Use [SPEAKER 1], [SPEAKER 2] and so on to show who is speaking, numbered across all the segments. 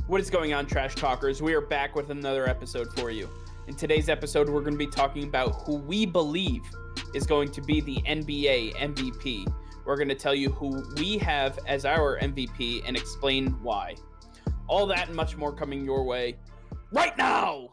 [SPEAKER 1] What is going on, Trash Talkers? We are back with another episode for you. In today's episode, we're going to be talking about who we believe is going to be the NBA MVP. We're going to tell you who we have as our MVP and explain why. All that and much more coming your way right now!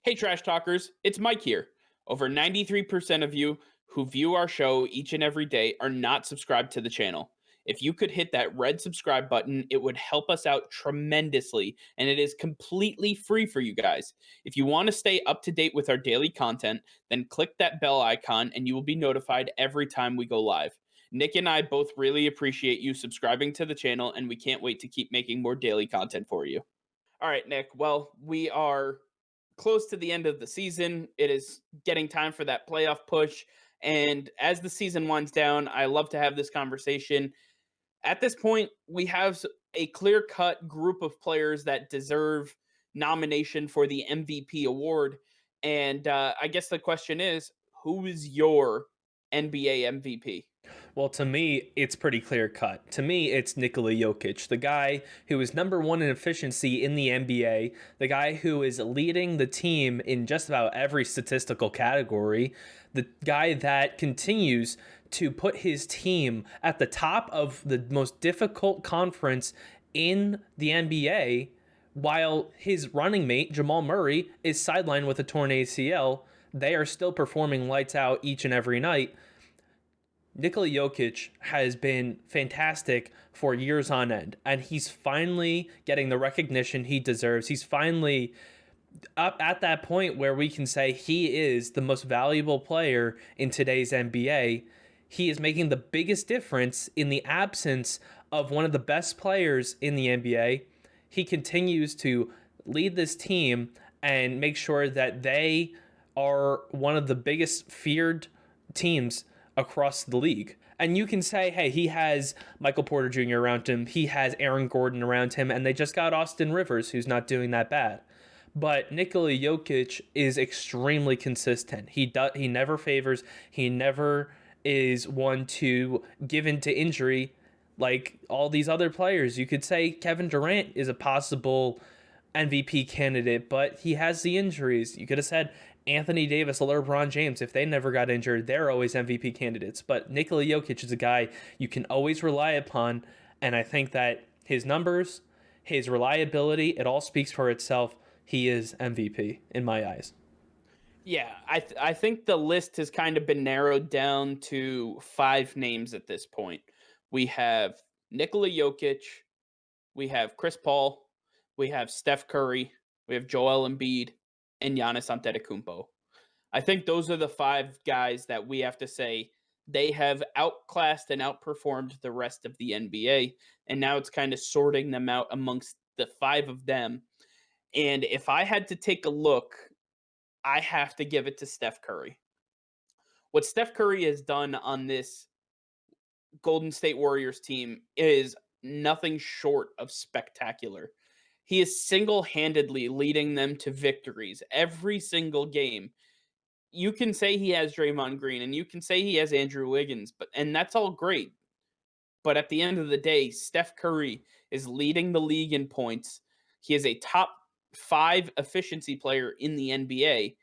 [SPEAKER 1] Hey, Trash Talkers, it's Mike here. Over 93% of you who view our show each and every day are not subscribed to the channel. If you could hit that red subscribe button, it would help us out tremendously, and it is completely free for you guys. If you want to stay up to date with our daily content, then click that bell icon and you will be notified every time we go live. Nick and I both really appreciate you subscribing to the channel, and we can't wait to keep making more daily content for you. All right, Nick. Well, we are close to the end of the season. It is getting time for that playoff push. And as the season winds down, I love to have this conversation. At this point, we have a clear cut group of players that deserve nomination for the MVP award. And I guess the question is, who is your NBA MVP?
[SPEAKER 2] Well, to me, it's pretty clear cut. To me, it's Nikola Jokic, the guy who is number one in efficiency in the NBA, the guy who is leading the team in just about every statistical category, the guy that continues to put his team at the top of the most difficult conference in the NBA, while his running mate, Jamal Murray, is sidelined with a torn ACL. They are still performing lights out each and every night. Nikola Jokic has been fantastic for years on end, and he's finally getting the recognition he deserves. He's finally up at that point where we can say he is the most valuable player in today's NBA. He is making the biggest difference in the absence of one of the best players in the NBA. He continues to lead this team and make sure that they are one of the biggest feared teams across the league. And you can say, hey, he has Michael Porter Jr. around him, he has Aaron Gordon around him, and they just got Austin Rivers, who's not doing that bad. But Nikola Jokic is extremely consistent. He never favors, he never is one to give in to injury like all these other players. You could say Kevin Durant is a possible MVP candidate, but he has the injuries. You could have said Anthony Davis or LeBron James. If they never got injured, they're always MVP candidates. But Nikola Jokic is a guy you can always rely upon, and I think that his numbers, his reliability, it all speaks for itself. He is MVP in my eyes.
[SPEAKER 1] Yeah, I think the list has kind of been narrowed down to 5 names at this point. We have Nikola Jokic, we have Chris Paul, we have Steph Curry, we have Joel Embiid, and Giannis Antetokounmpo. I think those are the 5 guys that we have to say they have outclassed and outperformed the rest of the NBA, and now it's kind of sorting them out amongst the 5 of them. And if I had to take a look, I have to give it to Steph Curry. What Steph Curry has done on this Golden State Warriors team is nothing short of spectacular. He is single-handedly leading them to victories every single game. You can say he has Draymond Green and you can say he has Andrew Wiggins, and that's all great. But at the end of the day, Steph Curry is leading the league in points. He is a top 5 efficiency player in the NBA.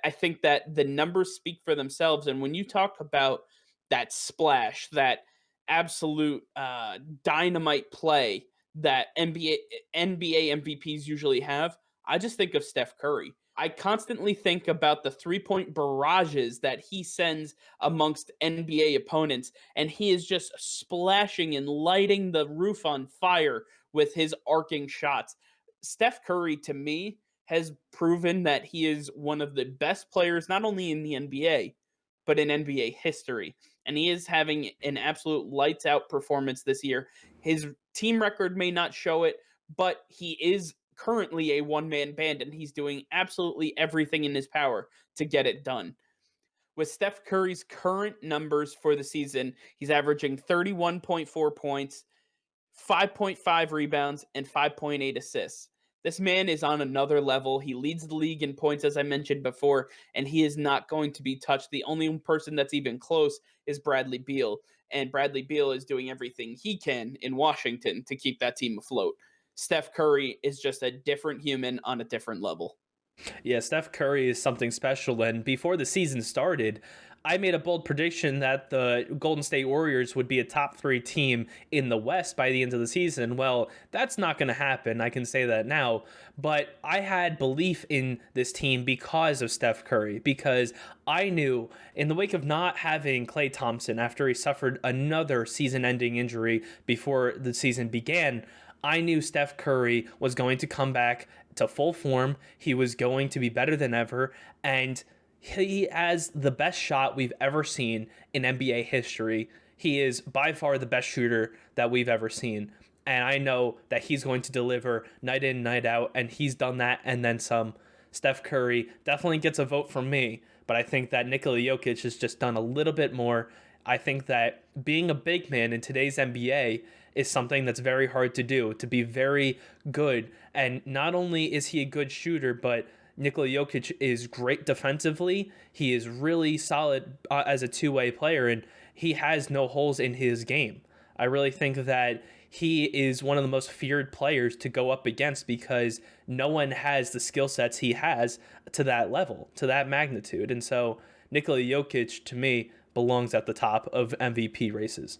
[SPEAKER 1] I think that the numbers speak for themselves. And when you talk about that splash, that absolute dynamite play that NBA MVPs usually have, I just think of Steph Curry. I constantly think about the 3-point barrages that he sends amongst NBA opponents, and he is just splashing and lighting the roof on fire with his arcing shots. Steph Curry, to me, has proven that he is one of the best players, not only in the NBA, but in NBA history. And he is having an absolute lights out performance this year. His team record may not show it, but he is currently a one-man band and he's doing absolutely everything in his power to get it done. With Steph Curry's current numbers for the season, he's averaging 31.4 points, 5.5 rebounds, and 5.8 assists. This man is on another level. He leads the league in points, as I mentioned before, and he is not going to be touched. The only person that's even close is Bradley Beal, and Bradley Beal is doing everything he can in Washington to keep that team afloat. Steph Curry is just a different human on a different level.
[SPEAKER 2] Yeah, Steph Curry is something special. And before the season started, I made a bold prediction that the Golden State Warriors would be a top three team in the West by the end of the season. Well, that's not going to happen. I can say that now. But I had belief in this team because of Steph Curry, because I knew in the wake of not having Klay Thompson after he suffered another season ending injury before the season began, I knew Steph Curry was going to come back to full form. He was going to be better than ever. And he has the best shot we've ever seen in NBA history. He is by far the best shooter that we've ever seen. And I know that he's going to deliver night in, night out. And he's done that and then some. Steph Curry definitely gets a vote from me. But I think that Nikola Jokic has just done a little bit more. I think that being a big man in today's NBA is something that's very hard to do, to be very good. And not only is he a good shooter, but Nikola Jokic is great defensively. He is really solid as a two-way player, and he has no holes in his game. I really think that he is one of the most feared players to go up against because no one has the skill sets he has to that level, to that magnitude. And so Nikola Jokic, to me, belongs at the top of MVP races.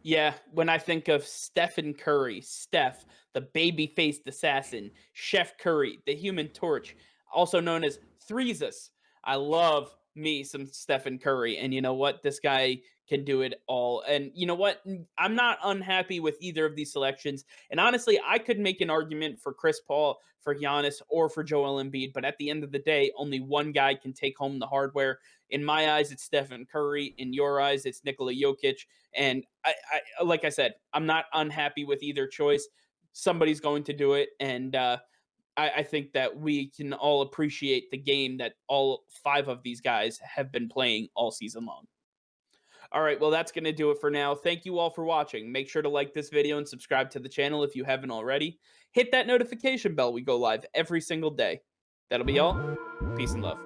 [SPEAKER 1] Yeah, when I think of Stephen Curry, Steph, the baby-faced assassin, Chef Curry, the Human Torch, also known as Threesus. I love me some Stephen Curry, and you know what? This guy can do it all. And you know what? I'm not unhappy with either of these selections. And honestly, I could make an argument for Chris Paul, for Giannis, or for Joel Embiid. But at the end of the day, only one guy can take home the hardware. In my eyes, it's Stephen Curry. In your eyes, it's Nikola Jokic. And like I said, I'm not unhappy with either choice. Somebody's going to do it, and I think that we can all appreciate the game that all five of these guys have been playing all season long. All right, well, that's going to do it for now. Thank you all for watching. Make sure to like this video and subscribe to the channel if you haven't already. Hit that notification bell. We go live every single day. That'll be all. Peace and love.